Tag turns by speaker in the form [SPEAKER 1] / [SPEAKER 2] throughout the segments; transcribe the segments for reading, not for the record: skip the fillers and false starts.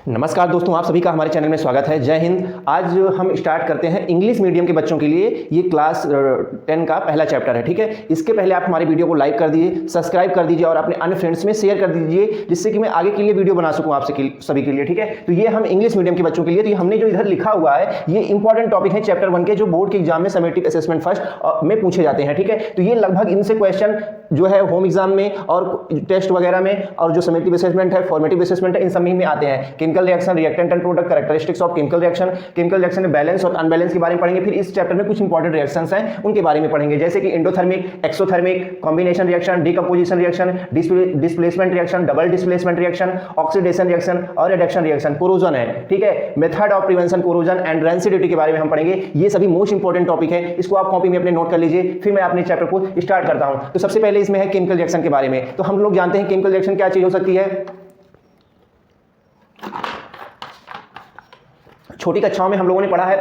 [SPEAKER 1] नमस्कार दोस्तों, आप सभी का हमारे चैनल में स्वागत है। जय हिंद। आज हम स्टार्ट करते हैं इंग्लिश मीडियम के बच्चों के लिए। ये क्लास 10 का पहला चैप्टर है, ठीक है। इसके पहले आप हमारी वीडियो को लाइक कर दीजिए, सब्सक्राइब कर दीजिए और अपने अन्य फ्रेंड्स में शेयर कर दीजिए, जिससे कि मैं आगे के लिए वीडियो बना सकूं आपसे सभी के लिए, ठीक है। तो ये हम इंग्लिश मीडियम के बच्चों के लिए, तो हमने जो इधर लिखा हुआ है ये इंपॉर्टेंट टॉपिक है चैप्टर 1 के, जो बोर्ड के एग्जाम में समेटिव असेसमेंट फर्स्ट में पूछे जाते हैं, ठीक है। तो ये लगभग इनसे क्वेश्चन जो है होम एग्जाम में और टेस्ट वगैरह में, और जो समेटिव असेसमेंट है, फॉर्मेटिव असेसमेंट है, इन सभी में आते हैं। Chemical reaction, reactant and product, characteristics of chemical reaction में बैलेंस और अनबैलेंस के बारे में पढ़ेंगे। फिर इस चैप्टर में कुछ इंपॉर्टेंट रिएक्शंस हैं उनके बारे में पढ़ेंगे, जैसे कि endothermic, exothermic, combination reaction, decomposition reaction, displacement reaction, double displacement reaction, oxidation reaction और रिडक्शन रिएक्शन, कोरोजन है, ठीक है। Method of prevention corrosion and rancidity के बारे में हम पढ़ेंगे। ये सभी मोस्ट इंपॉर्टेंट टॉपिक है, इसको आप कॉपी में अपने नोट कर लीजिए। फिर मैं अपने चैप्टर को स्टार्ट करता हूं। तो सबसे पहले इसमें है केमिकल रिएक्शन के बारे में। तो हम लोग जानते हैं केमिकल रिएक्शन क्या चीज हो सकती है। छोटी कक्षाओं में हम लोगों ने पढ़ा है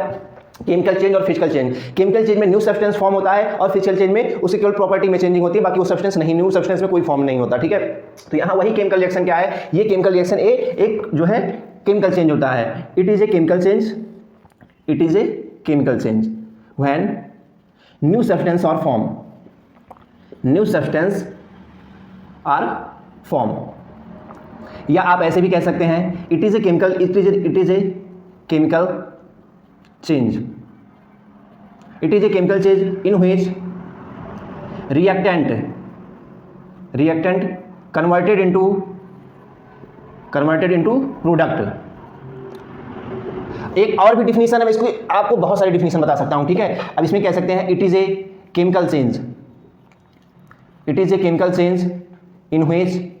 [SPEAKER 1] केमिकल चेंज और फिजिकल चेंज। केमिकल चेंज में न्यू सब्सटेंस फॉर्म होता है और फिजिकल चेंज में उसकी केवल प्रॉपर्टी में चेंजिंग होती है, बाकी वो सब्सटेंस नहीं, न्यू सब्सटेंस में कोई फॉर्म नहीं होता, ठीक है। तो यहाँ वही केमिकल रिएक्शन क्या है, ये केमिकल रिएक्शन एक जो है केमिकल चेंज होता है। It is a chemical change, it is a chemical change when new substance are form, new substance are form, या आप ऐसे भी कह सकते हैं it is a chemical, it is a chemical change, it is a chemical change in which reactant converted into product. एक और भी डिफिनीशन है, इसको आपको बहुत सारी डिफिनीशन बता सकता हूं, ठीक है। अब इसमें कह सकते हैं it is a chemical change, it is a chemical change in which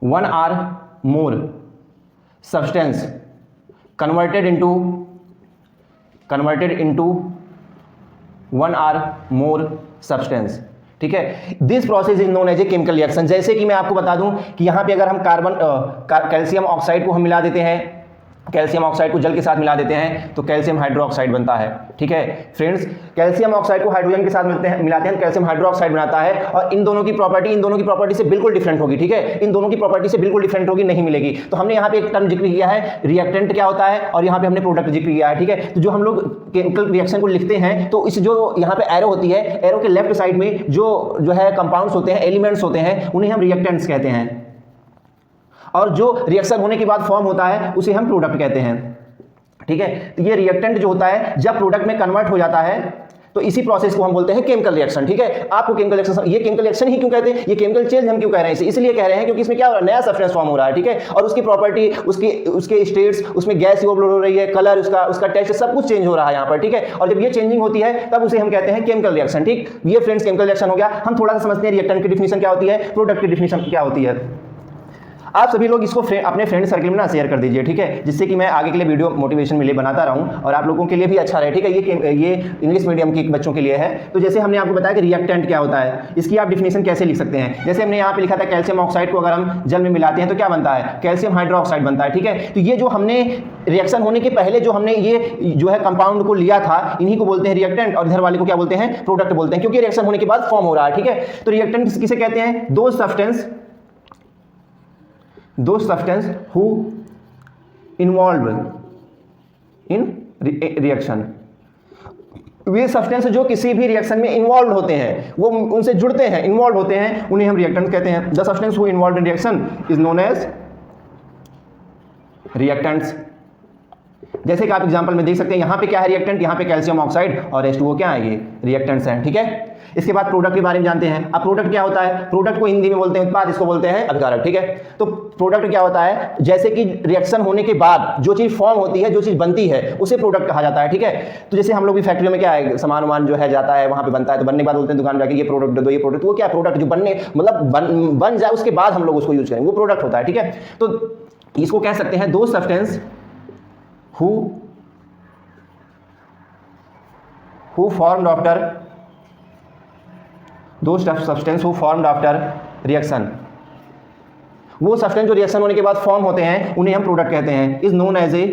[SPEAKER 1] one or more substance converted into one or more substance, ठीक है। This process is known as a chemical reaction. जैसे कि मैं आपको बता दूं कि यहां पे अगर हम कैल्शियम ऑक्साइड को हम मिला देते हैं, कैल्शियम ऑक्साइड को जल के साथ मिला देते हैं तो कैल्शियम हाइड्रोक्साइड बनता है, ठीक है फ्रेंड्स। कैल्शियम ऑक्साइड को हाइड्रोजन के साथ मिलाते हैं, कैल्शियम हाइड्रोक्साइड बनाता है, और इन दोनों की प्रॉपर्टी से बिल्कुल डिफरेंट होगी, ठीक है। इन दोनों की प्रॉपर्टी से बिल्कुल डिफरेंट होगी, नहीं मिलेगी। तो हमने यहाँ पे एक टर्म जिक्र किया है, रिएक्टेंट क्या होता है, और यहाँ पे हमने प्रोडक्ट जिक्र किया है, ठीक है। तो जो हम लोग केमिकल रिएक्शन को लिखते हैं, तो इस जो यहाँ पे एरो होती है, एरो के लेफ्ट साइड में जो है कंपाउंड्स होते हैं, एलिमेंट्स होते हैं, उन्हें हम रिएक्टेंट्स कहते हैं, और जो रिएक्शन होने के बाद फॉर्म होता है उसे हम प्रोडक्ट कहते हैं, ठीक है। तो ये रिएक्टेंट जो होता है जब प्रोडक्ट में कन्वर्ट हो जाता है तो इसी प्रोसेस को हम बोलते हैं केमिकल रिएक्शन, ठीक है। आपको केमिकल रिएक्शन, ये केमिकल रिएक्शन ही क्यों कहते हैं, ये केमिकल चेंज हम क्यों कह रहे हैं, इसलिए कह रहे हैं क्योंकि इसमें क्या हो रहा है, नया सब्सटेंस फॉर्म हो रहा है, ठीक है। और उसकी प्रॉपर्टी, उसके स्टेट्स, उसमें गैस ओवरफ्लो हो रही है, कलर, उसका टेस्ट, सब कुछ चेंज हो रहा है यहाँ पर, ठीक है। और जब ये चेंजिंग होती है तब उसे हम कहते हैं केमिकल रिएक्शन, ठीक। ये फ्रेंड्स केमिकल रिएक्शन हो गया। हम थोड़ा सा समझते हैं रिएक्टेंट की डिफिनीशन क्या होती है, प्रोडक्ट की डिफिनीशन क्या होती है। आप सभी लोग इसको अपने फ्रेंड सर्कल में ना शेयर कर दीजिए, ठीक है, जिससे कि मैं आगे के लिए वीडियो मोटिवेशन मिले बनाता रहूं और आप लोगों के लिए भी अच्छा रहे, ठीक है। ये इंग्लिश मीडियम के बच्चों के लिए है। तो जैसे हमने आपको बताया कि रिएक्टेंट क्या होता है, इसकी आप डिफिनीशन कैसे लिख सकते हैं। जैसे हमने यहाँ पे लिखा था कैल्शियम ऑक्साइड को अगर हम जल में मिलाते हैं तो क्या बनता है, कैल्शियम हाइड्रोक्साइड बनता है, ठीक है। तो ये जो हमने रिएक्शन होने के पहले जो हमने ये जो है कंपाउंड को लिया था, इन्हीं को बोलते हैं रिएक्टेंट, और इधर वाले को क्या बोलते हैं, प्रोडक्ट बोलते हैं, क्योंकि रिएक्शन होने के बाद फॉर्म हो रहा है, ठीक है। तो रिएक्टेंट किसे कहते हैं, those substance who involved in reaction, way substance जो किसी भी रिएक्शन में इन्वॉल्व होते हैं, वो उनसे जुड़ते हैं, इन्वॉल्व होते हैं, उन्हें हम रिएक्टेंट कहते हैं। The substance who involve in reaction is known as reactants. जैसे कि आप एग्जांपल में देख सकते हैं, यहाँ पे क्या है रिएक्टेंट, यहाँ पे कैल्शियम ऑक्साइड और H2O क्या है, ये रिएक्टेंट्स हैं, ठीक है। इसके बाद प्रोडक्ट के बारे में जानते हैं। अब प्रोडक्ट क्या होता है, प्रोडक्ट को हिंदी में बोलते हैं उत्पाद, इसको बोलते हैं अभिकारक, ठीक है। तो प्रोडक्ट क्या होता है, जैसे कि रिएक्शन होने के बाद जो चीज फॉर्म होती है, जो चीज बनती है, उसे प्रोडक्ट कहा जाता है, ठीक है। तो जैसे हम लोग भी फैक्ट्रियों में क्या है, सामान जो है जाता है, वहां पे बनता है, तो बनने के बाद बोलते हैं दुकान में जाके ये प्रोडक्ट दो, ये प्रोडक्ट, वो क्या प्रोडक्ट जो बनने मतलब बन जाए उसके बाद हम लोग उसको यूज करेंगे, वो प्रोडक्ट होता है, ठीक है। तो इसको कह सकते हैं दो substance who formed after reaction, वो सब्सटेंस जो रिएक्शन होने के बाद फॉर्म होते हैं उन्हें हम प्रोडक्ट कहते हैं, is known as a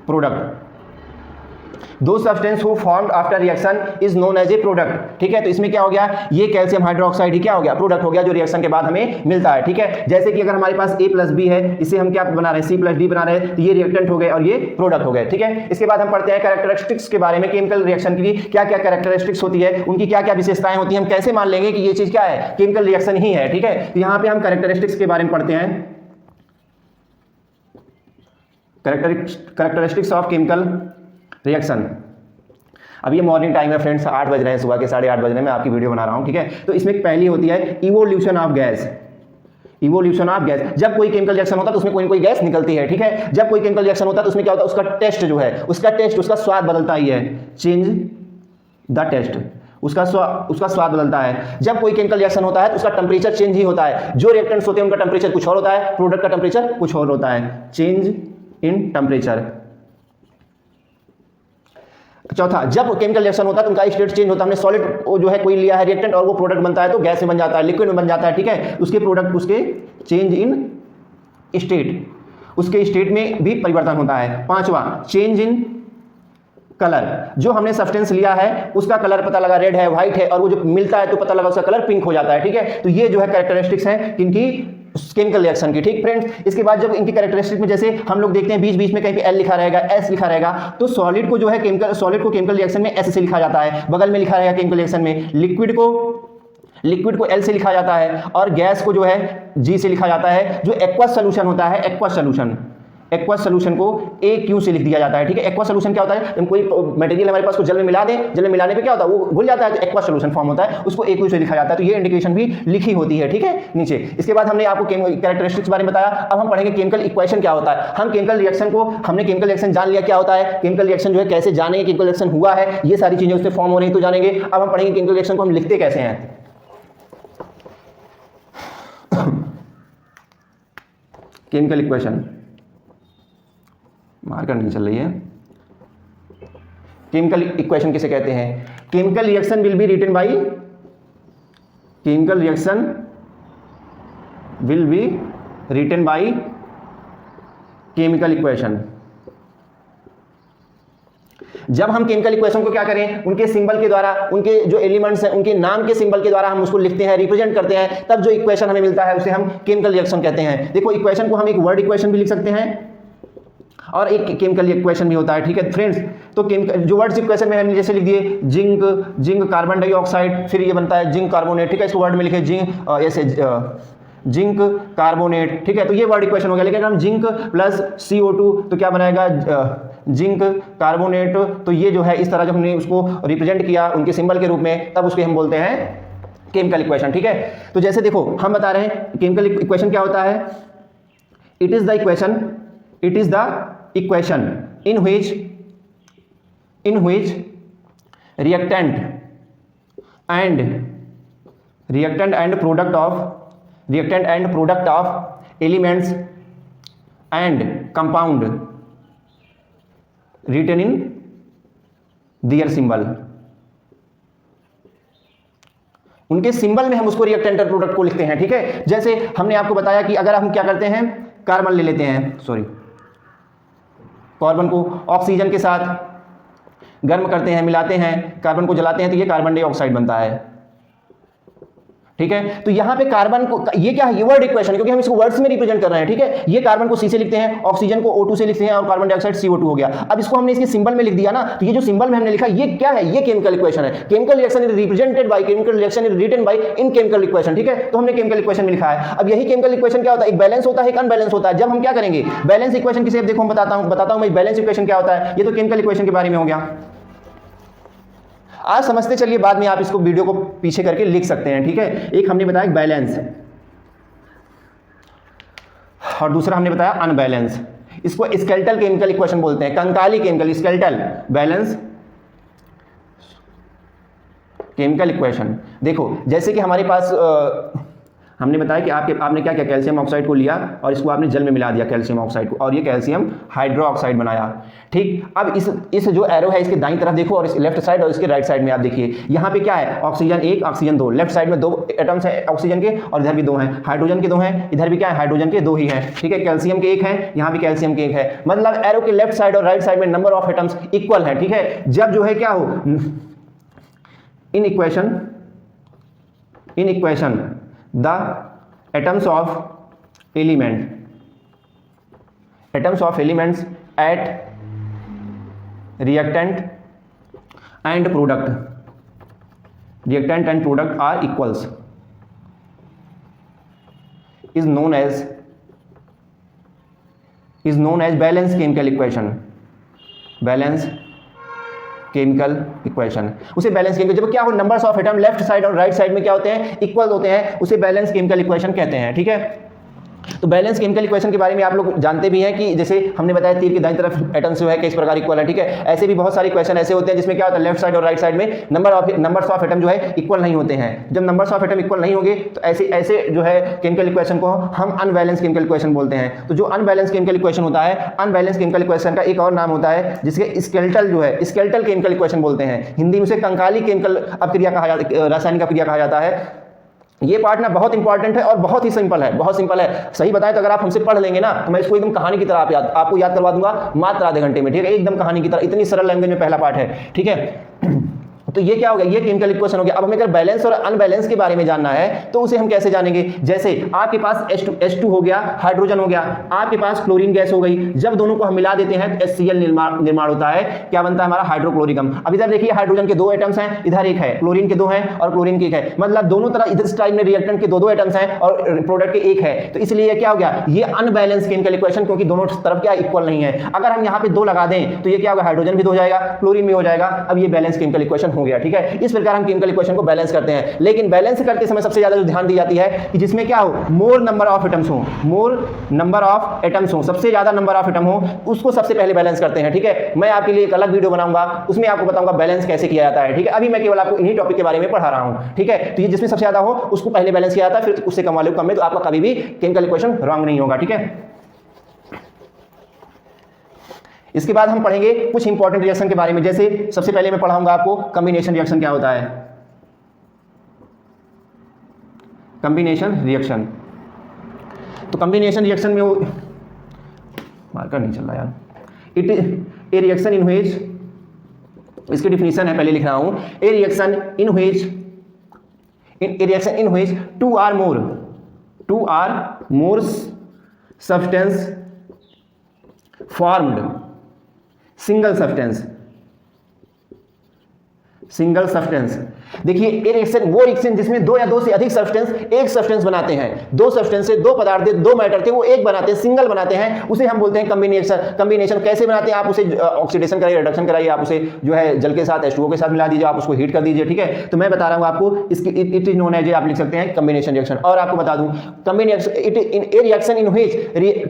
[SPEAKER 1] product. दो substance who formed after reaction is known as a product. ठीक है, तो इसमें क्या हो गया, ये कैल्शियम हाइड्रोक्साइड ही क्या हो गया, प्रोडक्ट हो गया, जो रिएक्शन के बाद हमें मिलता है। ठीक है, जैसे कि अगर हमारे पास A प्लस बी है, इसे हम क्या बना रहे हैं, C प्लस डी बना रहे हैं, तो ये रिएक्टेंट हो गए और ये प्रोडक्ट हो गए। ठीक है, इसके बाद हम पढ़ते हैं कैरेक्टरिस्टिक्स के बारे में, केमिकल रिएक्शन की क्या क्या कैरेक्टरिस्टिक्स होती है, उनकी क्या क्या विशेषताएं होती हैं, हम कैसे मान लेंगे कि ये चीज क्या है, केमिकल रिएक्शन ही है। ठीक है, तो यहां पे हम कैरेक्टरिस्टिक्स के बारे में पढ़ते हैं, कैरेक्टरिस्टिक्स ऑफ केमिकल रिएक्शन। अब ये मॉर्निंग टाइम है फ्रेंड्स, 8 बज रहे हैं, सुबह के 8:30 बज रहे हैं, मैं आपकी वीडियो बना रहा हूँ। ठीक है, तो इसमें पहली होती है evolution of gas. Evolution of gas, जब कोई केमिकल रिएक्शन होता है तो उसमें कोई ना कोई गैस निकलती है। ठीक है, जब कोई केमिकल रिएक्शन होता है तो उसमें क्या होता है, उसका टेस्ट जो है, उसका टेस्ट, उसका स्वाद बदलता ही है, चेंज द टेस्ट, उसका स्वाद बदलता है। जब कोई केमिकल रिएक्शन होता है तो उसका टेम्परेचर चेंज ही होता है, जो रिएक्टेंट्स होते हैं उनका टेम्परेचर कुछ और होता है, प्रोडक्ट का टेम्परेचर कुछ और होता है, चेंज इन टेम्परेचर। चौथा, जब केमिकल रिएक्शन होता है तो उनका स्टेट चेंज होता है, हमने सॉलिड जो है कोई लिया है रिएक्टेंट और वो प्रोडक्ट बनता है तो गैस में बन जाता है, लिक्विड में बन जाता है। ठीक है, उसके प्रोडक्ट, उसके चेंज इन स्टेट, उसके स्टेट में भी परिवर्तन होता है। पांचवा, चेंज इन कलर, जो हमने सब्सटेंस लिया है उसका कलर पता लगा रेड है, व्हाइट है, और वो जो मिलता है तो पता लगा उसका कलर पिंक हो जाता है। ठीक है, तो ये जो है कैरेक्टरिस्टिक्स हैं किनकी, केमिकल रिएक्शन की। ठीक फ्रेंड्स, इसके बाद जब इनकी कैरेक्टरिस्टिक में जैसे हम लोग देखते हैं बीच बीच में कहीं पे एल लिखा रहेगा, एस लिखा रहेगा, तो सॉलिड को जो है सॉलिड को केमिकल रिएक्शन में एस से लिखा जाता है, बगल में लिखा रहेगा केमिकल रिएक्शन में, लिक्विड को एल से लिखा जाता है, और गैस को जो है जी से लिखा जाता है। जो एक्वा सोल्यूशन होता है, एक्वा सोल्यूशन को AQ से लिख दिया जाता है। ठीक है, एक्वा सोल्यूशन क्या होता है, हम कोई मटेरियल हमारे पास को जल में मिला दें, जल में मिलाने पे क्या होता है, वो घुल जाता है, तो एक्वा सोल्यूशन फॉर्म होता है, उसको AQ से लिखा जाता है। तो ये इंडिकेशन भी लिखी होती है। ठीक है, नीचे। इसके बाद हमने आपको कैरेक्टरिस्टिक्स बारे में बताया, अब हम पढ़ेंगे केमिकल इक्वेशन क्या होता है। हम केमिकल रिएक्शन को, हमने केमिकल रिएक्शन जान लिया क्या होता है, केमिकल रिएक्शन जो है कैसे जानेंगे केमिकल रिएक्शन हुआ है, ये सारी चीजें उससे फॉर्म हो रही है तो जानेंगे। अब हम पढ़ेंगे केमिकल रिएक्शन को हम लिखते कैसे हैं। केमिकल इक्वेशन, मार्कर नहीं चल रही है। केमिकल इक्वेशन किसे कहते हैं, chemical reaction will be written by, chemical reaction will be written by chemical equation. जब हम केमिकल इक्वेशन को क्या करें, उनके सिंबल के द्वारा, उनके जो एलिमेंट्स हैं उनके नाम के सिंबल के द्वारा हम उसको लिखते हैं, रिप्रेजेंट करते हैं, तब जो इक्वेशन हमें मिलता है उसे हम केमिकल रिएक्शन कहते हैं। देखो, इक्वेशन को हम एक वर्ड इक्वेशन भी लिख सकते हैं और एक केमिकल इक्वेशन भी होता है। ठीक है फ्रेंड्स, तो जो वर्ड्स इक्वेशन में हमने जैसे लिख दिए जिंक कार्बन डाइऑक्साइड, फिर ये बनता है जिंक कार्बोनेट। ठीक है, इसको वर्ड में लिखे जिंक कार्बोनेट। ठीक है, तो ये वर्ड इक्वेशन हो गया। लेकिन हम जिंक प्लस CO2 तो क्या बनाएगा, जिंक कार्बोनेट। तो ये जो है इस तरह जब हमने उसको रिप्रेजेंट किया उनके सिंबल के रूप में, तब उसको हम बोलते हैं केमिकल इक्वेशन। ठीक है, तो जैसे देखो हम बता रहे हैं केमिकल इक्वेशन क्या होता है, it is the equation in which reactant and product of elements and compound written in their symbol, उनके सिंबल में हम उसको रिएक्टेंट और प्रोडक्ट को लिखते हैं। ठीक है, जैसे हमने आपको बताया कि अगर हम क्या करते हैं, कार्बन ले लेते हैं, कार्बन को ऑक्सीजन के साथ गर्म करते हैं, मिलाते हैं, कार्बन को जलाते हैं तो ये कार्बन डाइऑक्साइड बनता है। ठीक है, तो यहां पे कार्बन को, ये क्या है, ये वर्ड इक्वेशन, क्योंकि हम इसको वर्ड्स में रिप्रेजेंट कर रहे हैं। ठीक है, ये कार्बन को C से लिखते हैं, ऑक्सीजन को O2 से लिखते हैं और कार्बन डाइऑक्साइड CO2 हो गया। अब इसको हमने इसके सिंबल में लिख दिया ना, तो ये जो सिंबल में हमने लिखा ये क्या है, ये केमिकल इक्वेशन है। Chemical reaction is represented by, chemical reaction is written by in chemical equation. ठीक है, तो हमने केमिकल इक्वेशन में लिखा है। अब यही केमिकल इक्वेशन क्या होता है, एक बैलेंस होता है, एक अनबैलेंस होता है। जब हम क्या करेंगे, बैलेंस इक्वेशन किसे, देखो हम बताता हूं मैं बैलेंस इक्वेशन क्या होता है। ये तो केमिकल इक्वेशन के बारे में हो गया, आज समझते चलिए, बाद में आप इसको वीडियो को पीछे करके लिख सकते हैं। ठीक है, एक हमने बताया बैलेंस और दूसरा हमने बताया अनबैलेंस। इसको स्केलेटल केमिकल इक्वेशन बोलते हैं, Kankali chemical, skeletal balance chemical equation. देखो जैसे कि हमारे पास हमने बताया कि आपने क्या किया, कैल्शियम ऑक्साइड को लिया और इसको आपने जल में मिला दिया कैल्शियम ऑक्साइड को, और ये कैल्शियम हाइड्रोक्साइड बनाया। ठीक, अब इस जो एरो है इसके दाईं तरफ देखो और इस लेफ्ट साइड और इसके राइट साइड में आप देखिए, यहाँ पे क्या है, ऑक्सीजन 1 ऑक्सीजन 2, लेफ्ट साइड में 2 एटम्स है ऑक्सीजन के और इधर भी 2 हैं, हाइड्रोजन के 2 हैं, इधर भी क्या है, हाइड्रोजन के 2 ही हैं। ठीक है, कैल्शियम के 1 है, यहाँ भी कैल्शियम के 1 है, मतलब एरो के लेफ्ट साइड और राइट साइड में नंबर ऑफ एटम्स इक्वल है। ठीक है, जब जो है क्या हो, in equation the atoms of elements at reactant and product are equals is known as balanced chemical equation। उसे बैलेंस केमिकल, जब क्या हो, numbers of atom left side और राइट साइड में क्या होते हैं, इक्वल होते हैं, उसे बैलेंस केमिकल इक्वेशन कहते हैं। ठीक है, तो बैलेंस केमिकल इक्वेशन के बारे में आप लोग जानते भी हैं कि जैसे हमने बताया तीर की दाईं तरफ एटम्स जो है किस प्रकार इक्वल है। ठीक है, ऐसे भी बहुत सारे इक्वेशन ऐसे होते हैं जिसमें क्या होता है, लेफ्ट साइड और राइट साइड में नंबर्स ऑफ एटम जो है इक्वल नहीं होते हैं। जब नंबर्स ऑफ एटम इक्वल नहीं होंगे तो ऐसे जो है केमिकल इक्वेशन को हम अनबैलेंस केमिकल इक्वेशन बोलते हैं। तो जो अनबैलेंस केमिकल इक्वेशन होता है, अनबैलेंस केमिकल इक्वेशन का एक और नाम होता है जिसके स्केलेटल केमिकल इक्वेशन बोलते हैं, हिंदी में उसे कंकाली केमिकल अपक्रिया कहा जाता, रासायनिक अपक्रिया कहा जाता है। ये पार्ट ना बहुत इंपॉर्टेंट है और बहुत ही सिंपल है, बहुत सिंपल है। सही बताएं तो अगर आप हमसे पढ़ लेंगे ना तो मैं इसको एकदम कहानी की तरह आपको याद करवा दूंगा मात्र आधे घंटे में। ठीक है, एकदम कहानी की तरह, इतनी सरल लैंग्वेज में पहला पार्ट है। ठीक है, तो ये क्या हो गया, ये केमिकल इक्वेशन हो गया। अब हमें अगर बैलेंस और अनबैलेंस के बारे में जानना है तो उसे हम कैसे जानेंगे, जैसे आपके पास H2 हो गया, हाइड्रोजन हो गया, आपके पास क्लोरीन गैस हो गई, जब दोनों को हम मिला देते हैं तो HCl निर्माण होता है, क्या बनता है हमारा हाइड्रोक्लोरिक अम्ल। अब इधर देखिए हाइड्रोजन के 2 एटम्स हैं, इधर 1 है, क्लोरीन के 2 हैं और क्लोरीन के 1 है, मतलब दोनों तरह इधर टाइप में रिएक्टेंट के 2 एटम्स हैं और प्रोडक्ट के 1 है, तो इसलिए क्या हो गया, ये अनबैलेंस केमिकल इक्वेशन, क्योंकि दोनों तरफ क्या इक्वल नहीं है। अगर हम यहाँ पे 2 लगा दें तो ये क्या होगा, हाइड्रोजन भी 2 हो जाएगा, क्लोरीन भी हो जाएगा। अब ये बैलेंस केमिकल इक्वेशन हो गया। ठीक है, इस प्रकार हम केमिकल इक्वेशन को बैलेंस करते हैं। लेकिन बैलेंस करते समय सबसे ज्यादा जो ध्यान दी जाती है कि जिसमें क्या हो, मोर नंबर ऑफ एटम्स हो, सबसे ज्यादा नंबर ऑफ एटम हो, उसको सबसे पहले बैलेंस करते हैं। ठीक है, मैं आपके लिए एक अलग वीडियो बनाऊंगा, उसमें आपको बताऊंगा बैलेंस कैसे किया जाता है। ठीक है, अभी मैं केवल आपको इन्हीं टॉपिक के बारे में पढ़ा रहा हूं। ठीक है, तो ये जिसमें सबसे ज्यादा हो उसको पहले बैलेंस किया जाता है, फिर उससे कम वाले को कम में, तो आपका कभी भी केमिकल इक्वेशन रॉन्ग नहीं होगा। ठीक है, इसके बाद हम पढ़ेंगे कुछ इंपॉर्टेंट रिएक्शन के बारे में। जैसे सबसे पहले मैं पढ़ाऊंगा आपको कॉम्बिनेशन रिएक्शन क्या होता है। कॉम्बिनेशन रिएक्शन, तो कॉम्बिनेशन रिएक्शन में वो मार्कर नहीं चल रहा यार, it is a reaction in which, इसकी डिफिनीशन है पहले लिख रहा हूं, a reaction in which two or more substance formed single substance. देखिए ए रिएक्शन वो रिएक्शन जिसमें 2 या 2 से अधिक सब्सटेंस एक सब्सटेंस बनाते हैं, 2 सब्सटेंस से 2 पदार्थ 2 मैटर थे वो एक बनाते हैं, सिंगल बनाते हैं, उसे हम बोलते हैं कॉम्बिनेशन। कैसे बनाते हैं, आप उसे ऑक्सीडेशन कराइए, रिडक्शन कराइए, आप उसे जो है जल के साथ H2O के साथ मिला दीजिए, आप उसको हीट कर दीजिए। ठीक है, तो मैं बता रहा हूं आपको, इसकी इट इज नोन एज, आप लिख सकते हैं कॉम्बिनेशन रिएक्शन। और आपको बता दूं combination it in a reaction in which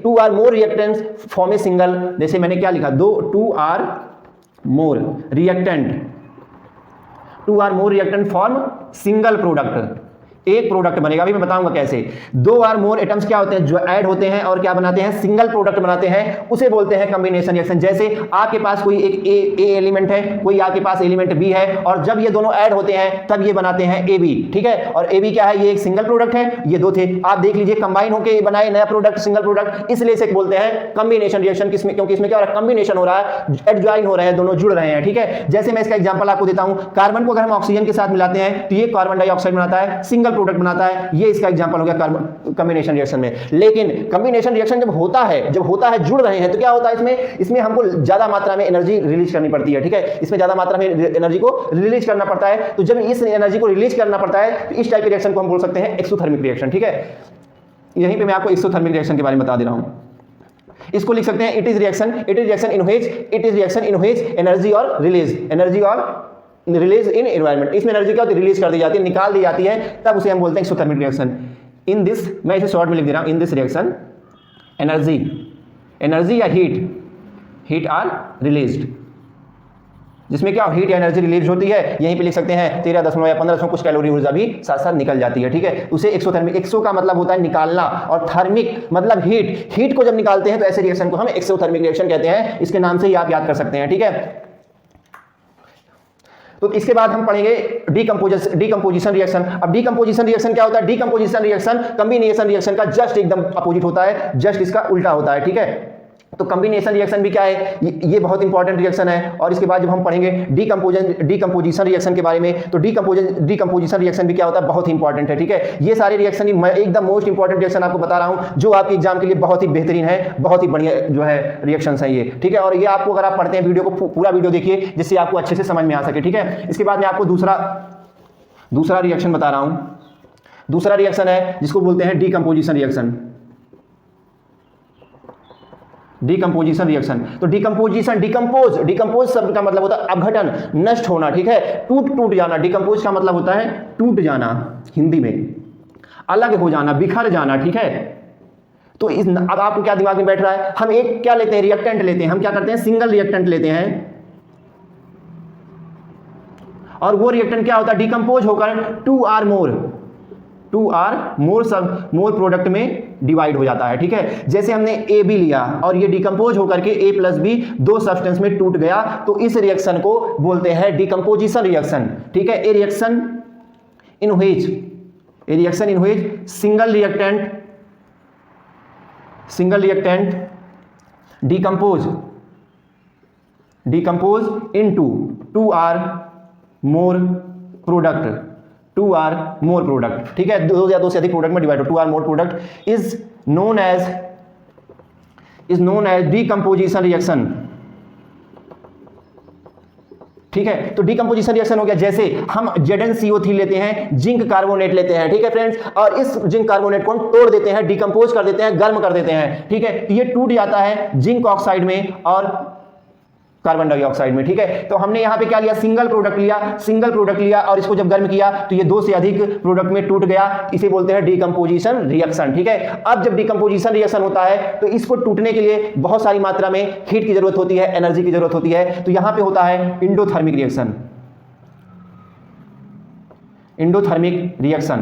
[SPEAKER 1] 2 or more reactants form a single, जैसे मैंने क्या लिखा, 2 or more reactant form single product, एक प्रोडक्ट बनेगा। अभी मैं बताऊंगा कैसे। 2 और मोर एटम्स क्या होते हैं, जो ऐड होते हैं और क्या बनाते हैं, सिंगल प्रोडक्ट बनाते हैं, उसे बोलते हैं कॉम्बिनेशन रिएक्शन। जैसे आपके पास कोई एक ए एलिमेंट है, कोई आपके पास एलिमेंट बी है, और जब ये दोनों ऐड होते हैं तब ये बनाते हैं ए बी। ठीक है, और ए बी क्या है, ये एक सिंगल प्रोडक्ट है, ये 2 थे, आप देख लीजिए कंबाइन होकर बनाए नया प्रोडक्ट, सिंगल प्रोडक्ट, इसलिए इसे बोलते हैं कॉम्बिनेशन रिएक्शन। किसमें, क्योंकि इसमें क्या हो रहा है, कॉम्बिनेशन हो रहा है, एडजॉइन हो रहे हैं, दोनों जुड़ रहे हैं। ठीक है, जैसे मैं इसका एग्जांपल आपको देता हूं, कार्बन को अगर हम ऑक्सीजन के साथ मिलाते हैं तो ये कार्बन डाइऑक्साइड बनाता है, सिंगल प्रोडक्ट बनाता है, ये इसका एग्जांपल हो गया कॉम्बिनेशन रिएक्शन में। लेकिन कॉम्बिनेशन रिएक्शन जब होता है जुड़ रहे हैं, तो क्या होता है, इसमें हमको ज्यादा मात्रा में एनर्जी रिलीज करनी पड़ती है। ठीक है, इसमें ज्यादा मात्रा में एनर्जी को रिलीज करना पड़ता है। तो जब इस एनर्जी को रिलीज करना पड़ता है तो इस टाइप के रिएक्शन को हम बोल सकते हैं एक्सोथर्मिक रिएक्शन। ठीक है, यहीं पे मैं आपको एक्सोथर्मिक रिएक्शन के बारे में बता दे रहा हूं। इसको लिख सकते हैं it is reaction in which energy और रिलीज इन एनवायरनमेंट, इसमें एनर्जी क्या होती है, रिलीज कर दी जाती है, निकाल दी जाती है, तब उसे हम बोलते हैं एक्सोथर्मिक रिएक्शन। इन दिस, मैं इसे शॉर्ट में लिख दे रहा हूं, इन दिस रिएक्शन एनर्जी या हीट आर रिलीज्ड जिसमें क्या हीट एनर्जी रिलीज होती है, यहीं पे लिख सकते हैं 13 या 15 कुछ कैलोरी ऊर्जा भी साथ साथ निकल जाती है, ठीक है। उसे एक्सोथर्मिक, एक्सो का मतलब होता है निकालना और थर्मिक मतलब हीट, हीट को जब निकालते हैं तो ऐसे रिएक्शन को हम एक्सोथर्मिक रिएक्शन कहते हैं, इसके नाम से ही आप याद कर सकते हैं, ठीक है। तो इसके बाद हम पढ़ेंगे डीकंपोजिशन रिएक्शन। अब डीकंपोजिशन रिएक्शन क्या होता है? डीकंपोजिशन रिएक्शन कॉम्बिनेशन रिएक्शन का जस्ट एकदम अपोजिट होता है, जस्ट इसका उल्टा होता है, ठीक है। तो कॉम्बिनेशन रिएक्शन भी क्या है, ये बहुत इंपॉर्टेंट रिएक्शन है। और इसके बाद जब हम पढ़ेंगे डीकंपोजिशन रिएक्शन के बारे में, तो डीकंपोजिशन रिएक्शन भी क्या होता है, बहुत इंपॉर्टेंट है, ठीक है। ये सारे रिएक्शन मैं एकदम मोस्ट इंपॉर्टेंट रिएक्शन आपको बता रहा हूं, जो आपके एग्जाम के लिए बहुत ही बेहतरीन है, बहुत ही बढ़िया जो है रिएक्शन है ये, ठीक है। और ये आपको, अगर आप पढ़ते हैं वीडियो को, पूरा वीडियो देखिए जिससे आपको अच्छे से समझ में आ सके, ठीक है। इसके बाद मैं आपको दूसरा रिएक्शन बता रहा हूं। दूसरा रिएक्शन है जिसको बोलते हैं डीकंपोजिशन रिएक्शन। डीकंपोजिशन रिएक्शन, तो डिकंपोज शब्द का मतलब होता है अपघटन, नष्ट होना, ठीक है, टूट जाना। डिकंपोज का मतलब होता है टूट जाना, हिंदी में अलग हो जाना, बिखर जाना, ठीक है। तो अब आपको क्या दिमाग में बैठ रहा है, हम एक क्या लेते हैं, रिएक्टेंट लेते हैं, हम क्या करते हैं, सिंगल रिएक्टेंट लेते हैं, और वो रिएक्टेंट क्या होता है, डिकंपोज होकर 2R मोर प्रोडक्ट में डिवाइड हो जाता है, ठीक है। जैसे हमने ए बी लिया और ये डिकंपोज होकर के ए प्लस बी दो सब्सटेंस में टूट गया, तो इस रिएक्शन को बोलते हैं डिकंपोजिशन रिएक्शन, ठीक है। A reaction in which single reactant decompose into 2R more product, ठीक है। दो या दो से अधिक प्रोडक्ट में डिवाइड हो, 2R more product is known as decomposition reaction, ठीक है। तो डीकंपोजिशन रिएक्शन हो गया, जैसे हम ZnCO3 लेते हैं, जिंक कार्बोनेट लेते हैं, ठीक है फ्रेंड्स, और इस जिंक कार्बोनेट को हम तोड़ देते हैं, डिकंपोज कर देते हैं, गर्म कर देते हैं, ठीक है। तो ये टूट जाता है जिंक ऑक्साइड में और कार्बन डाइऑक्साइड में, ठीक है। तो हमने यहां पे क्या लिया, सिंगल प्रोडक्ट लिया और इसको जब गर्म किया तो ये दो से अधिक प्रोडक्ट में टूट गया, इसे बोलते हैं डीकंपोजिशन रिएक्शन, ठीक है। अब जब डीकंपोजिशन रिएक्शन होता है तो इसको टूटने के लिए बहुत सारी मात्रा में हीट की जरूरत होती है, एनर्जी की जरूरत होती है। तो यहां पे होता है इंडोथर्मिक रिएक्शन।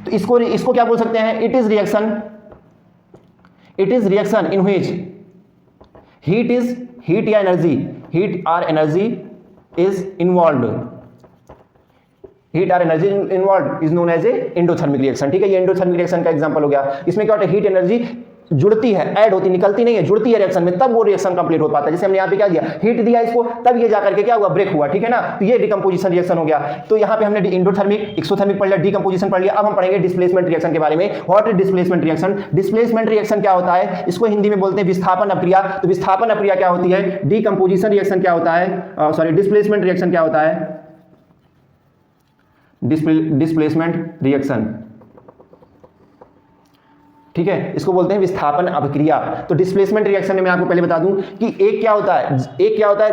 [SPEAKER 1] तो इसको क्या बोल सकते हैं, it is reaction in which heat or energy is involve is known as a endothermic reaction, ठीक है। ये एंडोथर्मिक रिएक्शन का एग्जांपल हो गया। इसमें क्या होता है, हीट एनर्जी जुड़ती है, ऐड होती, निकलती नहीं है, जुड़ती है रिएक्शन में, तब वो रिएक्शन कंप्लीट हो पाता है। जैसे हमने यहाँ पे क्या दिया, हीट दिया इसको, तब ये जाकर के क्या हुआ, ब्रेक हुआ, ठीक है ना। तो ये डिकंपोजिशन रिएक्शन हो गया। तो यहाँ पे हमने इंडोथर्मिक, एक्सोथर्मिक पढ़ लिया, डिकंपोजिशन पढ़ लिया। अब हम पढ़ेंगे डिस्प्लेसमेंट रिएक्शन के बारे में। What is displacement reaction? Displacement reaction क्या होता है, इसको हिंदी में बोलते हैं विस्थापन अक्रिया। तो विस्थापन अक्रिया क्या होती है, डिकंपोजिशन रिएक्शन क्या होता है, डिस्प्लेसमेंट रिएक्शन क्या होता है, डिस्प्लेसमेंट रिएक्शन, ठीक है, इसको बोलते हैं विस्थापन अभिक्रिया। तो डिस्प्लेसमेंट रिएक्शन में मैं आपको पहले बता दूं कि एक क्या होता है,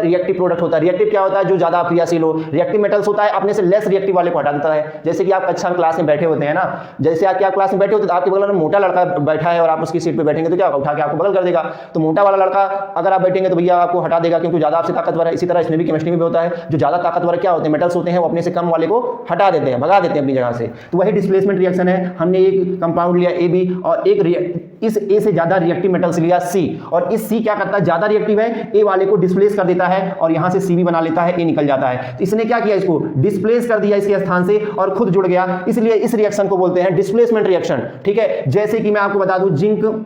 [SPEAKER 1] रिएक्टिव प्रोडक्ट होता है। रिएक्टिव क्या होता है, जो ज्यादा अक्रियाशील हो। रिएक्टिव मेटल्स होता है अपने से लेस रिएक्टिव वाले को हटा देता है। जैसे कि आप कक्षा क्लास में बैठे होते हैं ना, जैसे आप क्लास में बैठे होते हैं तो आपके बगल में मोटा लड़का बैठा है और आप उसकी सीट पे बैठेंगे तो क्या उठा के आपको बगल कर देगा। तो मोटा वाला लड़का अगर आप बैठेंगे तो भैया आपको हटा देगा, क्योंकि ज्यादा आपसे ताकतवर है। इसी तरह इसमें भी केमिस्ट्री में भी होता है, जो ज्यादा ताकतवर क्या होते हैं, मेटल्स होते हैं, वो अपने से कम वाले को हटा देते हैं, भगा देते हैं अपनी जगह से। तो वही डिस्प्लेसमेंट रिएक्शन है। हमने एक कंपाउंड लिया AB और एक इस A से ज्यादा रिएक्टिव मेटल्स लिया C, और इस C क्या करता है, ज्यादा रिएक्टिव है, A वाले को डिस्प्लेस कर देता है और यहां से C भी बना लेता है, A निकल जाता है। तो इसने क्या किया, इसको डिस्प्लेस कर दिया इसके स्थान से और खुद जुड़ गया, इसलिए इस रिएक्शन को बोलते हैं डिस्प्लेसमेंट रिएक्शन, ठीक है। जैसे कि मैं आपको बता दूं, जिंक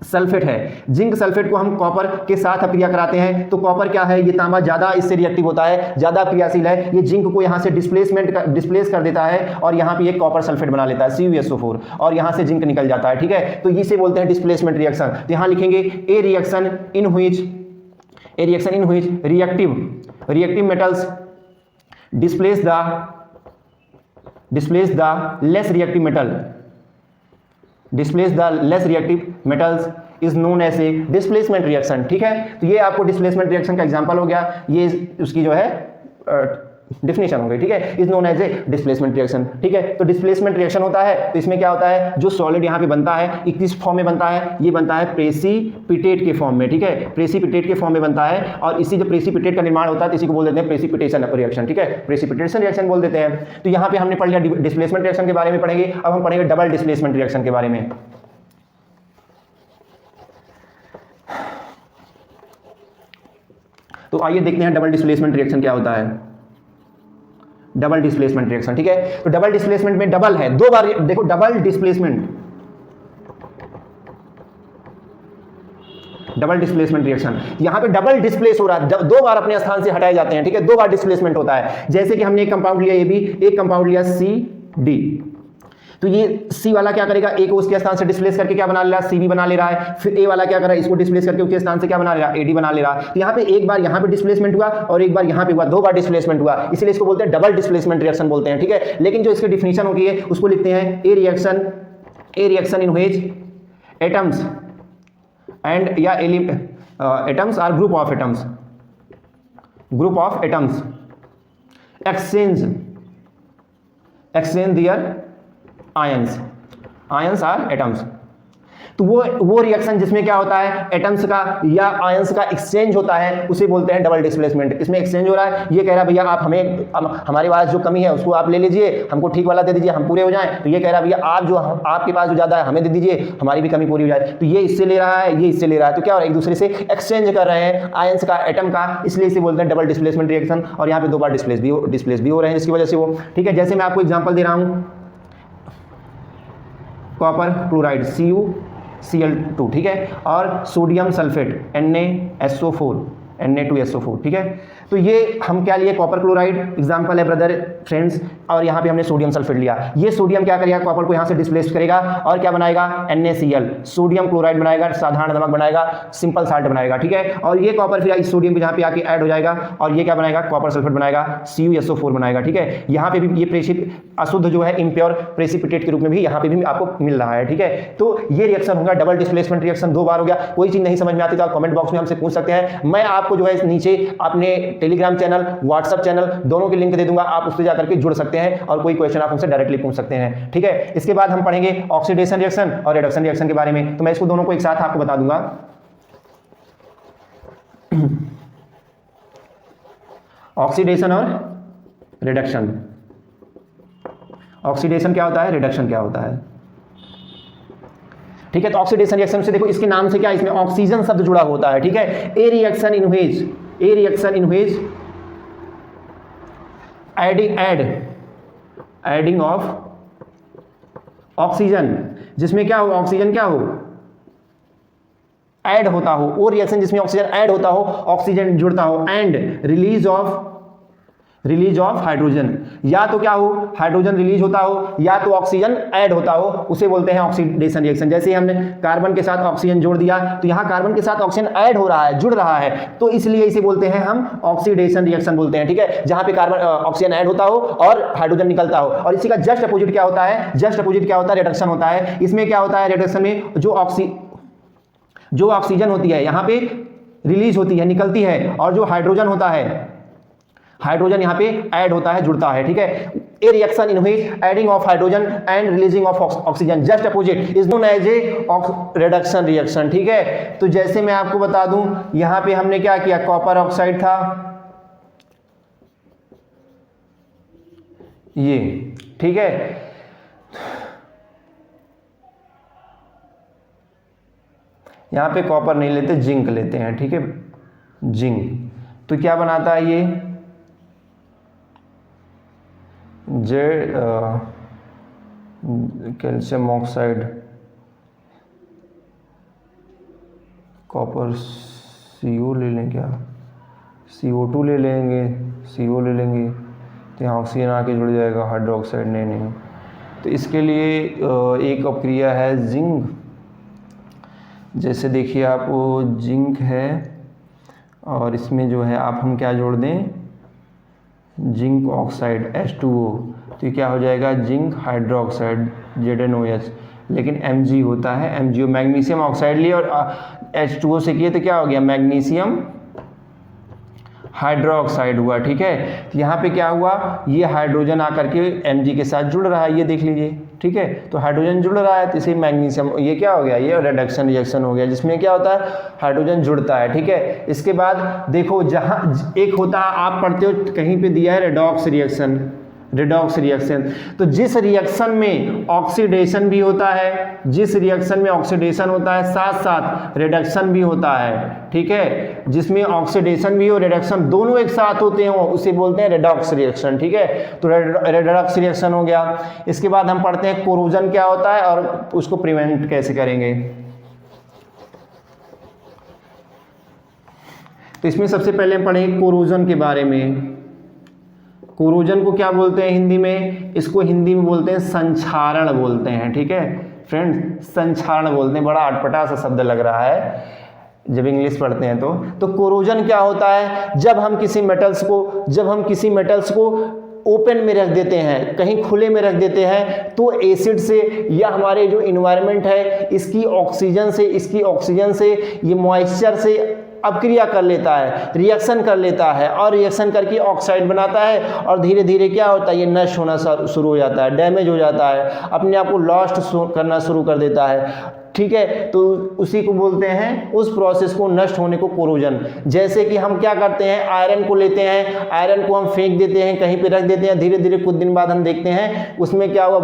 [SPEAKER 1] सल्फेट है, जिंक सल्फेट को हम कॉपर के साथ अक्रिया कराते हैं। तो कॉपर क्या है, ये तांबा ज्यादा इससे रिएक्टिव होता है, ज्यादा क्रियाशील है। ये जिंक को यहां से डिस्प्लेस कर देता है और यहां पे एक कॉपर सल्फेट बना लेता है CuSO4, और यहां से जिंक निकल जाता है, ठीक है। तो इसे बोलते हैं डिस्प्लेसमेंट रिएक्शन। तो यहां लिखेंगे a reaction in which reactive metals displace the less reactive metals is known as a displacement reaction, ठीक है। तो ये आपको डिस्प्लेसमेंट रिएक्शन का एग्जांपल हो गया। ये उसकी जो है डिफिनेशन हो गई, ठीक है, is known as a displacement reaction, ठीक है। तो डिस्प्लेसमेंट रिएक्शन होता है तो इसमें क्या होता है, जो सॉलिड यहाँ पे बनता है किस फॉर्म में बनता है, ये बनता है प्रेसिपिटेट के फॉर्म में, ठीक है, प्रेसिपिटेट के फॉर्म में बनता है। और इसी जो प्रेसिपिटेट का निर्माण होता है तो इसी को बोल देते हैं प्रेसिपिटेशन रिएक्शन, ठीक है, प्रेसिपिटेशन रिएक्शन बोल देते हैं। तो यहाँ पे हमने पढ़ लिया डिस्प्लेसमेंट रिएक्शन के बारे में पढ़ेंगे। अब हम पढ़ेंगे डबल डिस्प्लेसमेंट रिएक्शन के बारे में। तो आइए देखते हैं डबल डिस्प्लेसमेंट रिएक्शन क्या होता है। डबल डिस्प्लेसमेंट रिएक्शन, ठीक है। तो डबल डिस्प्लेसमेंट में डबल है, दो बार, देखो double displacement, double displacement reaction, यहां पे डबल डिस्प्लेस हो रहा है, दो बार अपने स्थान से हटाए जाते हैं, ठीक है, दो बार डिस्प्लेसमेंट होता है। जैसे कि हमने एक कंपाउंड लिया ए बी, एक कंपाउंड लिया सी डी, तो ये सी वाला क्या करेगा, ए को उसके स्थान से डिस्प्लेस करके क्या बना ले रहा है, सी बी बना ले रहा है। फिर ए वाला क्या कर रहा है, इसको डिस्प्लेस करके उसके स्थान से क्या बना ले रहा है, ए डी बना ले रहा है। तो यहाँ पे एक बार यहाँ पे डिस्प्लेसमेंट हुआ और एक बार यहाँ पे हुआ, दो बार डिस्प्लेसमेंट हुआ, इसलिए इसको बोलते हैं डबल डिस्प्लेसमेंट रिएक्शन बोलते हैं, ठीक है। लेकिन जो इसकी डिफिनीशन होती है उसको लिखते हैं a reaction in which atoms and या atoms or group of atoms exchange their ions are atoms। तो वो रिएक्शन जिसमें क्या होता है, एटम्स का या आयंस का एक्सचेंज होता है, उसे बोलते हैं डबल डिस्प्लेसमेंट। इसमें एक्सचेंज हो रहा है, ये कह रहा है भैया आप हमारे पास जो कमी है उसको आप ले लीजिए, हमको ठीक वाला दे दीजिए, हम पूरे हो जाएं। तो ये कह रहा है भैया आपके पास जो ज़्यादा है हमें दे दीजिए, हमारी भी कमी पूरी हो जाए। तो ये इससे ले रहा है, ये इससे ले रहा है, तो क्या हो रहा है, एक दूसरे से एक्सचेंज कर रहे हैं आयंस का, एटम का, इसलिए इसे बोलते हैं डबल डिस्प्लेसमेंट रिएक्शन। और यहाँ पे दो बार डिस्प्लेस भी हो रहे हैं जिसकी वजह से वो, ठीक है। जैसे मैं आपको एग्जाम्पल दे रहा हूँ, कॉपर क्लोराइड CuCl2, ठीक है, और सोडियम सल्फेट Na2SO4, ठीक है। तो ये हम क्या लिए, कॉपर क्लोराइड एग्जांपल है ब्रदर फ्रेंड्स, और यहाँ पे हमने सोडियम सल्फेट लिया। ये सोडियम क्या करेगा, कॉपर को यहाँ से डिस्प्लेस करेगा और क्या बनाएगा, NaCl, सोडियम क्लोराइड बनाएगा, साधारण नमक बनाएगा, सिंपल साल्ट बनाएगा, ठीक है। और ये कॉपर फिर इस सोडियम के यहाँ पे आके ऐड हो जाएगा और ये क्या बनाएगा, कॉपर सल्फेट बनाएगा, CuSO4 बनाएगा, ठीक है। यहाँ पे भी ये अशुद्ध जो है इम्प्योर प्रेसिपिटेट के रूप में भी यहाँ पे भी आपको मिल रहा है, ठीक है। तो ये रिएक्शन होगा डबल डिस्प्लेसमेंट रिएक्शन, दो बार हो गया। कोई चीज नहीं समझ में आती तो आप कमेंट बॉक्स में हमसे पूछ सकते हैं। मैं आपको जो है नीचे अपने टेलीग्राम चैनल, व्हाट्सएप चैनल दोनों की लिंक दे दूंगा, आप उससे जाकर के जुड़ सकते हैं और कोई क्वेश्चन आप हमसे डायरेक्टली पूछ सकते हैं, ठीक है। इसके बाद हम पढ़ेंगे ऑक्सीडेशन रिएक्शन और रिडक्शन रिएक्शन के बारे में। तो मैं इसको दोनों को एक साथ आपको बता दूंगा। ऑक्सीडेशन और रिडक्शन, ऑक्सीडेशन क्या होता है, रिडक्शन क्या होता है, ठीक है। तो ऑक्सीडेशन रिएक्शन से देखो इसके नाम से क्या, इसमें ऑक्सीजन शब्द जुड़ा होता है, ठीक है। A reaction in which adding of oxygen, जिसमें क्या हो, ऑक्सीजन क्या हो, ऐड होता हो, वो रिएक्शन जिसमें ऑक्सीजन ऐड होता हो, ऑक्सीजन जुड़ता हो, एंड रिलीज ऑफ हाइड्रोजन, या तो क्या हो, हाइड्रोजन रिलीज होता हो या तो ऑक्सीजन ऐड होता हो, उसे बोलते हैं ऑक्सीडेशन रिएक्शन। जैसे हमने कार्बन के साथ ऑक्सीजन जोड़ दिया तो यहाँ कार्बन के साथ ऑक्सीजन ऐड हो रहा है, जुड़ रहा है, तो इसलिए इसे बोलते हैं हम ऑक्सीडेशन रिएक्शन बोलते हैं, ठीक है। जहां पे कार्बन ऑक्सीजन ऐड होता हो और हाइड्रोजन निकलता हो। और इसी का जस्ट अपोजिट क्या होता है, रिडक्शन होता है। इसमें क्या होता है, रिडक्शन में जो ऑक्सीजन होती है यहाँ पे रिलीज होती है, निकलती है, और जो हाइड्रोजन होता है, हाइड्रोजन यहाँ पे ऐड होता है, जुड़ता है, ठीक है। A reaction in which adding of hydrogen and releasing of oxygen just opposite is known as a reduction reaction, ठीक है। तो जैसे मैं आपको बता दूं, यहाँ पे हमने क्या किया, कॉपर ऑक्साइड था ये, ठीक है। यहाँ पे कॉपर नहीं लेते, जिंक लेते हैं, ठीक है, जिंक। तो क्या बनाता है ये, कैल्शियम ऑक्साइड, कॉपर CO ले लें, क्या CO2 ले लेंगे, CO ले लेंगे, तो यहाँ ऑक्सीजन आके जुड़ जाएगा, हाइड्रोक्साइड नहीं। तो इसके लिए एक अपक्रिया है जिंक। जैसे देखिए आप, वो जिंक है और इसमें जो है आप हम क्या जोड़ दें, जिंक ऑक्साइड H2O, तो क्या हो जाएगा, जिंक हाइड्रोक्साइड ZnOH, लेकिन Mg होता है, MgO, मैग्नीशियम ऑक्साइड लिए और H2O से किए तो क्या हो गया, मैग्नीशियम हाइड्रोक्साइड हुआ, ठीक है। तो यहाँ पे क्या हुआ, ये हाइड्रोजन आकर के Mg के साथ जुड़ रहा है, ये देख लीजिए, ठीक है। तो हाइड्रोजन जुड़ रहा है तो इसे मैग्नीशियम, ये क्या हो गया, ये रिडक्शन रिएक्शन हो गया, जिसमें क्या होता है, हाइड्रोजन जुड़ता है, ठीक है। इसके बाद देखो, जहाँ एक होता है, आप पढ़ते हो कहीं पे दिया है रेडॉक्स रिएक्शन, रेडॉक्स रिएक्शन। तो जिस रिएक्शन में ऑक्सीडेशन भी होता है, जिस रिएक्शन में ऑक्सीडेशन होता है साथ साथ रिडक्शन भी होता है, ठीक है, जिसमें ऑक्सीडेशन भी हो रिडक्शन दोनों एक साथ होते हो, उसे बोलते हैं रेडॉक्स रिएक्शन, ठीक है। तो रेडॉक्स रिएक्शन हो गया। इसके बाद हम पढ़ते हैं कोरोजन क्या होता है और उसको प्रिवेंट कैसे करेंगे। तो इसमें सबसे पहले हम पढ़ेंगे कोरोजन के बारे में। कोरोजन को क्या बोलते हैं हिंदी में, इसको हिंदी में बोलते हैं संक्षारण बोलते हैं, ठीक है फ्रेंड्स, संक्षारण बोलते हैं। बड़ा अटपटा सा शब्द लग रहा है जब इंग्लिश पढ़ते हैं तो कोरोजन क्या होता है, जब हम किसी मेटल्स को ओपन में रख देते हैं, कहीं खुले में रख देते हैं, तो एसिड से या हमारे जो इन्वायरमेंट है इसकी ऑक्सीजन से ये मॉइस्चर से अपक्रिया कर लेता है, रिएक्शन कर लेता है, और रिएक्शन करके ऑक्साइड बनाता है, और धीरे धीरे क्या होता है, ये नष्ट होना शुरू हो जाता है, डैमेज हो जाता है, अपने आप को लॉस्ट करना शुरू कर देता है, ठीक है। तो उसी को बोलते हैं, उस प्रोसेस को नष्ट होने को कोरोजन। जैसे कि हम क्या करते हैं, आयरन को लेते हैं, आयरन को हम फेंक देते हैं, कहीं पे रख देते हैं, धीरे धीरे कुछ दिन बाद हम देखते हैं उसमें क्या हुआ,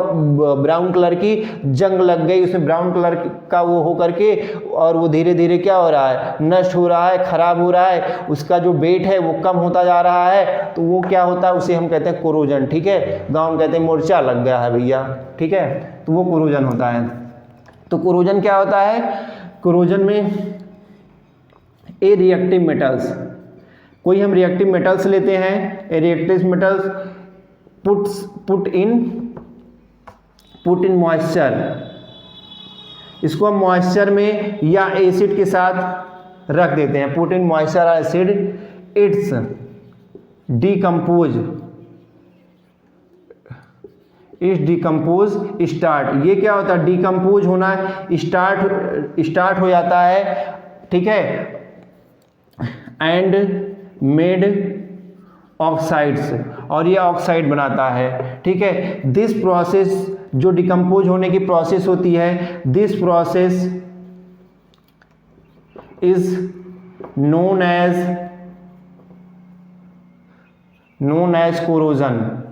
[SPEAKER 1] ब्राउन कलर की जंग लग गई, उसमें ब्राउन कलर का वो हो करके, और वो धीरे धीरे क्या हो रहा है, नष्ट हो रहा है, खराब हो रहा है, उसका जो वेट है वो कम होता जा रहा है, तो वो क्या होता है, उसे हम कहते हैं कोरोजन, ठीक है। गाँव में कहते हैं मोर्चा लग गया है भैया, ठीक है, तो वो कोरोजन होता है। तो कोरोजन क्या होता है, कोरोजन में ए रिएक्टिव मेटल्स, कोई हम रिएक्टिव मेटल्स लेते हैं, a reactive metals put in moisture, इसको हम मॉइस्चर में या एसिड के साथ रख देते हैं, put in moisture acid, it's decompose start. ये क्या होता है, डिकम्पोज होना, स्टार्ट हो जाता है, ठीक है, एंड मेड ऑक्साइड्स, और ये ऑक्साइड बनाता है, ठीक है। दिस प्रोसेस, जो डिकम्पोज होने की प्रोसेस होती है, this process is known as corrosion.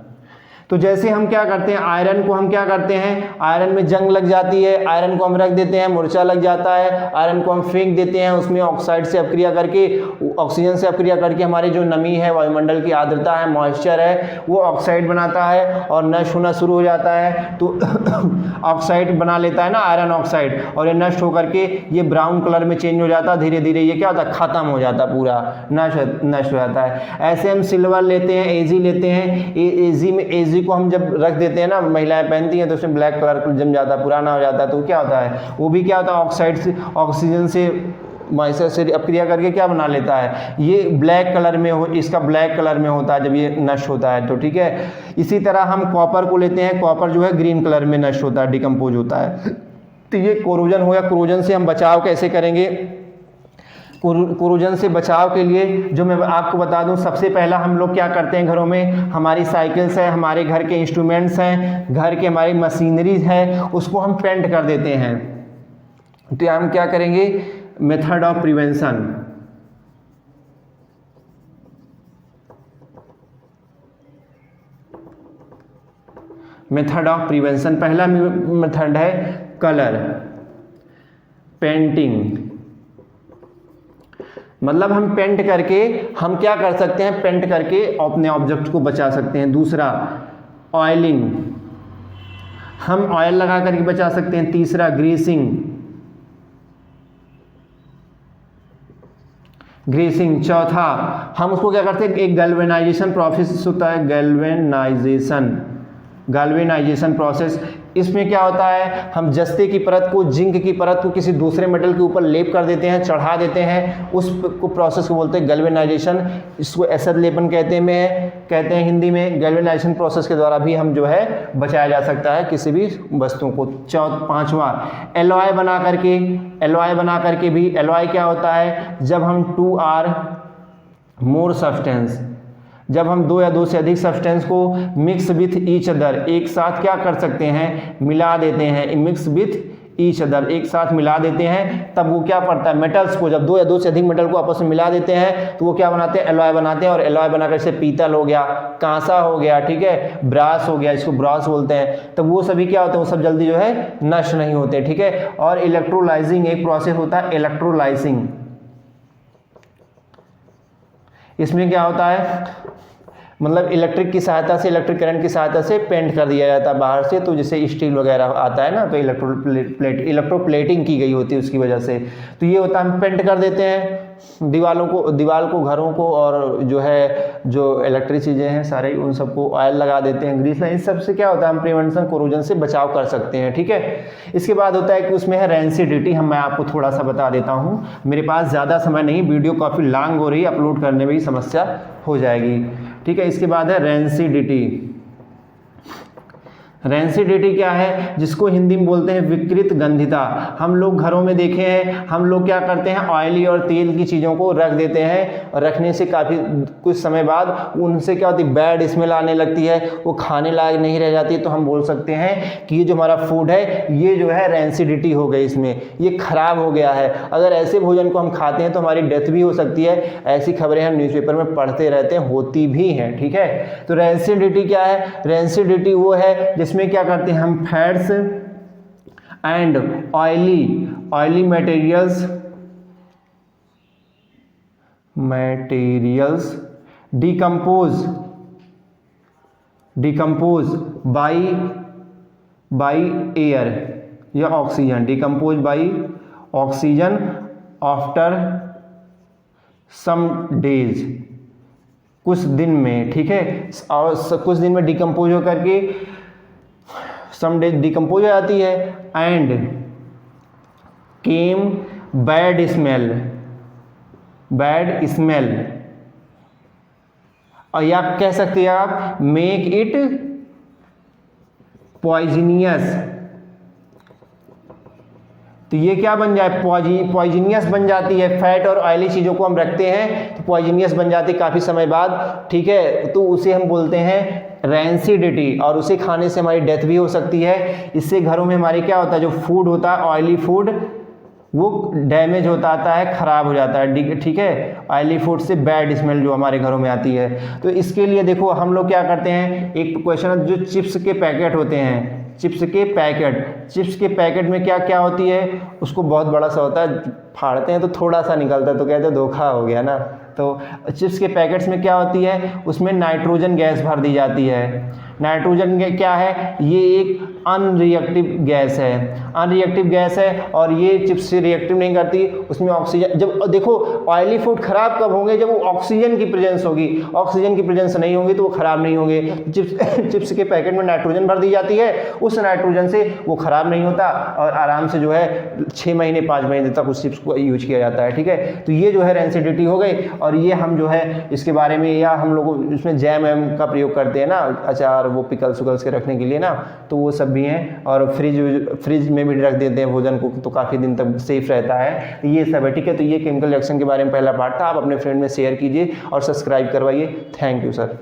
[SPEAKER 1] तो जैसे हम क्या करते हैं, आयरन को हम क्या करते हैं, आयरन में जंग लग जाती है, आयरन को हम रख देते हैं, मूर्छा लग जाता है, आयरन को हम फेंक देते हैं, उसमें ऑक्साइड से अपक्रिया करके, ऑक्सीजन से अपक्रिया करके हमारी जो नमी है, वायुमंडल की आर्द्रता है, मॉइस्चर है, वो ऑक्साइड बनाता है और नष्ट होना शुरू हो जाता है। तो ऑक्साइड बना लेता है ना, आयरन ऑक्साइड, और ये नष्ट होकर के ये ब्राउन कलर में चेंज हो जाता है, धीरे धीरे ये क्या होता है, खत्म हो जाता है, पूरा नष्ट हो जाता है। ऐसे हम सिल्वर लेते हैं, एजी लेते हैं, एजी में एजी को हम जब रख देते हैं ना, महिलाएं पहनती हैं, तो उसमें ब्लैक कलर जम जाता है, पुराना हो जाता है, तो क्या होता है, वो भी क्या होता है, ऑक्साइड से, ऑक्सीजन से, मॉइस्चर से अपक्रिया करके क्या बना लेता है, ये ब्लैक कलर में हो, इसका ब्लैक कलर में होता है जब ये नष्ट होता है, तो ठीक है। इसी तरह हम कॉपर को लेते हैं, कॉपर जो है ग्रीन कलर में नष्ट होता है, डिकम्पोज होता है। तो ये कोरोजन हो गया। कोरोजन से हम बचाव कैसे करेंगे, कोरोजन से बचाव के लिए जो मैं आपको बता दूं, सबसे पहला हम लोग क्या करते हैं, घरों में हमारी साइकिल्स है, हमारे घर के इंस्ट्रूमेंट्स हैं, घर के हमारी मशीनरीज है, उसको हम पेंट कर देते हैं। तो हम क्या करेंगे, method of prevention, method of prevention, पहला मेथड है कलर पेंटिंग। मतलब हम पेंट करके हम क्या कर सकते हैं, पेंट करके अपने ऑब्जेक्ट को बचा सकते हैं। दूसरा ऑयलिंग, हम ऑयल लगा करके बचा सकते हैं। तीसरा ग्रीसिंग। चौथा हम उसको क्या करते हैं, एक गैल्वेनाइजेशन प्रोसेस होता है, गैल्वेनाइजेशन प्रोसेस। इसमें क्या होता है, हम जस्ते की परत को, जिंक की परत को किसी दूसरे मेटल के ऊपर लेप कर देते हैं, चढ़ा देते हैं, उस को प्रोसेस को बोलते हैं गैल्वेनाइजेशन। इसको एसिड लेपन कहते हैं हिंदी में। गैल्वेनाइजेशन प्रोसेस के द्वारा भी हम जो है बचाया जा सकता है किसी भी वस्तुओं को। पांचवा एलॉय बना करके भी, एलॉय क्या होता है, जब हम 2R मोर सब्सटेंस, जब हम दो या दो से अधिक सब्सटेंस को मिक्स विथ ईच अदर, एक साथ क्या कर सकते हैं, मिला देते हैं, मिक्स विथ ईच अदर, एक साथ मिला देते हैं, तब वो क्या पड़ता है, मेटल्स को, जब दो या दो से अधिक मेटल को आपस में मिला देते हैं तो वो क्या बनाते हैं, एलॉय बनाते हैं। और एलॉय बनाकर जैसे पीतल हो गया, कांसा हो गया, ठीक है, ब्रास हो गया, इसको ब्रास बोलते हैं, तब वो सभी क्या होते हैं, वो सब जल्दी जो है नष्ट नहीं होते, ठीक है। और इलेक्ट्रोलाइजिंग एक प्रोसेस होता है, इलेक्ट्रोलाइजिंग, इसमें क्या होता है, मतलब इलेक्ट्रिक की सहायता से, इलेक्ट्रिक करंट की सहायता से पेंट कर दिया जाता है बाहर से, तो जैसे स्टील वगैरह आता है ना, तो इलेक्ट्रोप्लेटिंग की गई होती है उसकी वजह से, तो ये होता है, हम पेंट कर देते हैं दीवार को, घरों को, और जो है जो इलेक्ट्रिक चीज़ें हैं सारे उन सबको ऑयल लगा देते हैं, ग्रीस, इन सब से क्या होता है, हम प्रिवेंशन कोरोजन से बचाव कर सकते हैं, ठीक है। इसके बाद होता है कि उसमें है रेंसिडिटी, मैं आपको थोड़ा सा बता देता हूँ, मेरे पास ज़्यादा समय नहीं, वीडियो काफ़ी लॉन्ग हो रही है, अपलोड करने में भी समस्या हो जाएगी, ठीक है। इसके बाद है रेंसिडिटी। रेंसिडिटी क्या है, जिसको हिंदी में बोलते हैं विकृत गंधिता। हम लोग घरों में देखे हैं, हम लोग क्या करते हैं, ऑयली और तेल की चीज़ों को रख देते हैं, और रखने से काफ़ी कुछ समय बाद उनसे क्या होती है, बैड स्मेल आने लगती है, वो खाने लायक नहीं रह जाती, तो हम बोल सकते हैं कि ये जो हमारा फूड है ये जो है रेंसिडिटी हो गई, इसमें ये खराब हो गया है। अगर ऐसे भोजन को हम खाते हैं तो हमारी डेथ भी हो सकती है, ऐसी खबरें हम न्यूज़पेपर में पढ़ते रहते हैं, होती भी हैं, ठीक है। तो रेंसिडिटी क्या है, रेंसिडिटी वो है जिसमें क्या करते हैं हम, fats and oily materials decompose by air या oxygen, decompose by oxygen after some days, कुछ दिन में, ठीक है, और कुछ दिन में डिकम्पोज हो करके सम डेज डिकम्पोज हो जाती है, एंड केम बैड स्मेल, और या कह सकते हैं आप मेक इट पॉइजनियस, तो ये क्या बन जाए, पॉइजनियस बन जाती है। फैट और ऑयली चीज़ों को हम रखते हैं तो पॉइजनियस बन जाती है काफ़ी समय बाद, ठीक है, तो उसे हम बोलते हैं रेंसिडिटी, और उसे खाने से हमारी डेथ भी हो सकती है। इससे घरों में हमारे क्या होता है, जो फूड होता है ऑयली फूड वो डैमेज होता आता है, ख़राब हो जाता है, ठीक है, ऑयली फूड से बैड स्मेल जो हमारे घरों में आती है। तो इसके लिए देखो हम लोग क्या करते हैं, एक क्वेश्चन, जो चिप्स के पैकेट होते हैं, चिप्स के पैकेट में क्या क्या होती है, उसको बहुत बड़ा सा होता है, फाड़ते हैं तो थोड़ा सा निकलता है तो कहते हैं धोखा हो गया ना। तो चिप्स के पैकेट्स में क्या होती है, उसमें नाइट्रोजन गैस भर दी जाती है। नाइट्रोजन क्या है, ये एक अनरिएक्टिव गैस है, और ये चिप्स से रिएक्टिव नहीं करती, उसमें ऑक्सीजन, जब देखो ऑयली फूड खराब कब होंगे, जब वो ऑक्सीजन की प्रेजेंस होगी, ऑक्सीजन की प्रेजेंस नहीं होगी तो वो खराब नहीं होंगे। चिप्स के पैकेट में नाइट्रोजन भर दी जाती है, उस नाइट्रोजन से वो खराब नहीं होता, और आराम से जो है 6 महीने 5 महीने तक उस चिप्स को यूज किया जाता है, ठीक है। तो ये जो है रेंसिडिटी हो गई, और ये हम जो है इसके बारे में, या हम लोग इसमें जैम का प्रयोग करते हैं ना, अचार वो पिकल्स उकल्स के रखने के लिए ना, तो वो सब भी हैं, और फ्रिज में भी रख देते हैं भोजन को, तो काफ़ी दिन तक सेफ रहता है, ये सब है, ठीक है। तो ये केमिकल रिएक्शन के बारे में पहला पार्ट था, आप अपने फ्रेंड में शेयर कीजिए और सब्सक्राइब करवाइए। Thank you sir.